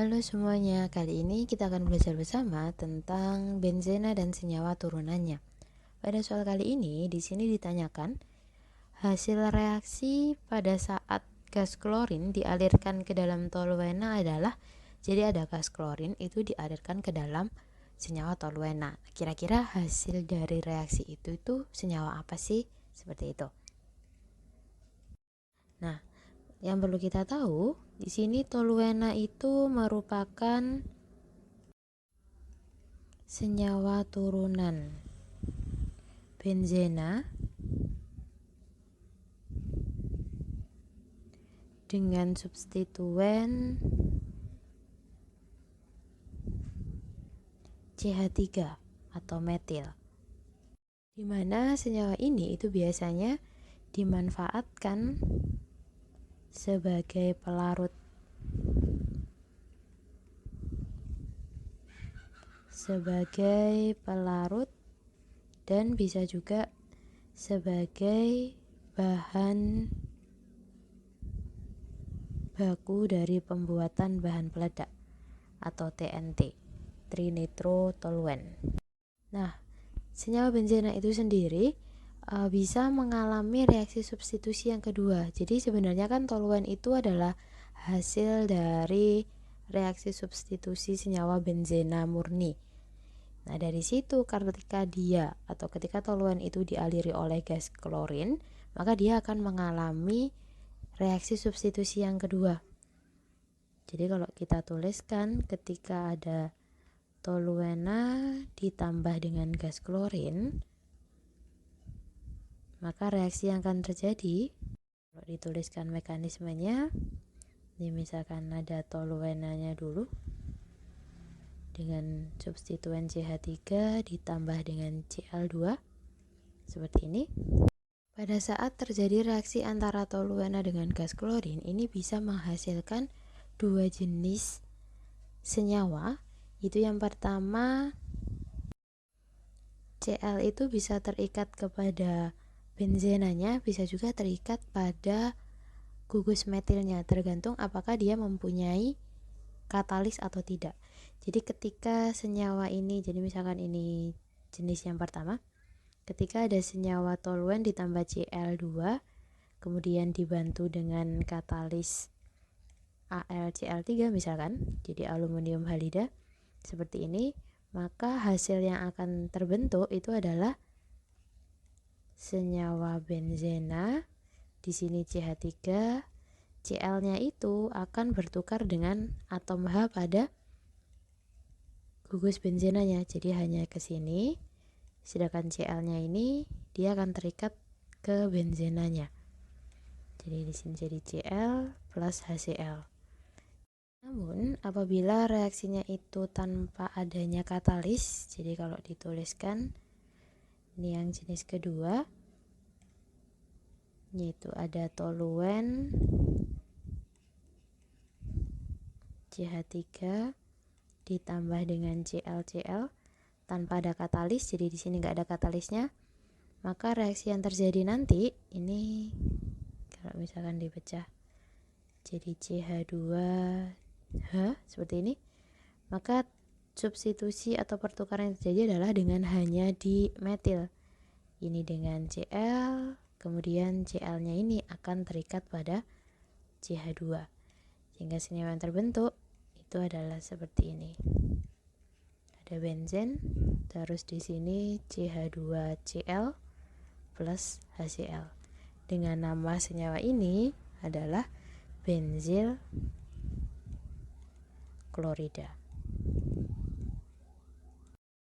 Halo semuanya, kali ini kita akan belajar bersama tentang benzena dan senyawa turunannya. Pada soal kali ini, di sini ditanyakan hasil reaksi pada saat gas klorin dialirkan ke dalam toluena adalah, jadi ada gas klorin itu dialirkan ke dalam senyawa toluena. Kira-kira hasil dari reaksi itu senyawa apa sih? Seperti itu. Nah, yang perlu kita tahu, di sini toluena itu merupakan senyawa turunan benzena dengan substituen CH3 atau metil, di mana senyawa ini itu biasanya dimanfaatkan sebagai pelarut dan bisa juga sebagai bahan baku dari pembuatan bahan peledak atau TNT, trinitrotoluen. Nah, senyawa benzena itu sendiri bisa mengalami reaksi substitusi yang kedua. Jadi sebenarnya kan toluen itu adalah hasil dari reaksi substitusi senyawa benzena murni. Nah, dari situ ketika toluen itu dialiri oleh gas klorin, maka dia akan mengalami reaksi substitusi yang kedua. Jadi kalau kita tuliskan, ketika ada toluena ditambah dengan gas klorin, maka reaksi yang akan terjadi, kalau dituliskan mekanismenya, ini misalkan ada toluenanya dulu dengan substituen CH3 ditambah dengan Cl2 seperti ini. Pada saat terjadi reaksi antara toluena dengan gas klorin, ini bisa menghasilkan dua jenis senyawa. Itu yang pertama, Cl itu bisa terikat kepada benzenanya, bisa juga terikat pada gugus metilnya, tergantung apakah dia mempunyai katalis atau tidak. Jadi ketika senyawa ini, jadi misalkan ini jenis yang pertama, ketika ada senyawa toluen ditambah Cl2 kemudian dibantu dengan katalis AlCl3 misalkan, jadi aluminium halida seperti ini, maka hasil yang akan terbentuk itu adalah senyawa benzena. Di sini CH3, Cl-nya itu akan bertukar dengan atom H pada gugus benzenanya, jadi hanya ke sini, sedangkan Cl-nya ini dia akan terikat ke benzenanya. Jadi di sini jadi Cl plus HCl. Namun apabila reaksinya itu tanpa adanya katalis, jadi kalau dituliskan ini yang jenis kedua, yaitu ada toluen CH3 ditambah dengan ClCl tanpa ada katalis, jadi di sini nggak ada katalisnya, maka reaksi yang terjadi nanti ini kalau misalkan dipecah jadi CH2H seperti ini, maka substitusi atau pertukaran yang terjadi adalah dengan hanya di metil. Ini dengan Cl, kemudian Cl-nya ini akan terikat pada CH2, sehingga senyawa yang terbentuk itu adalah seperti ini. Ada benzen, terus di sini CH2Cl plus HCl. Dengan nama senyawa ini adalah benzil klorida.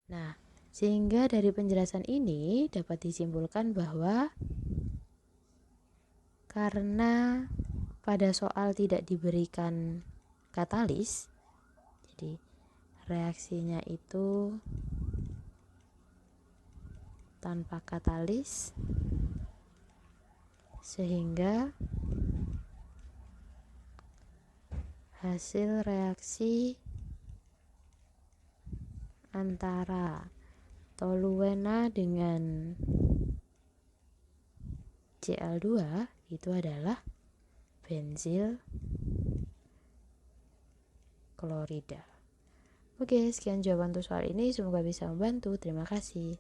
Nah, sehingga dari penjelasan ini dapat disimpulkan bahwa karena pada soal tidak diberikan katalis, jadi reaksinya itu tanpa katalis, sehingga hasil reaksi antara toluena dengan Cl2 itu adalah benzil klorida. Oke, sekian jawaban untuk soal ini, semoga bisa membantu. Terima kasih.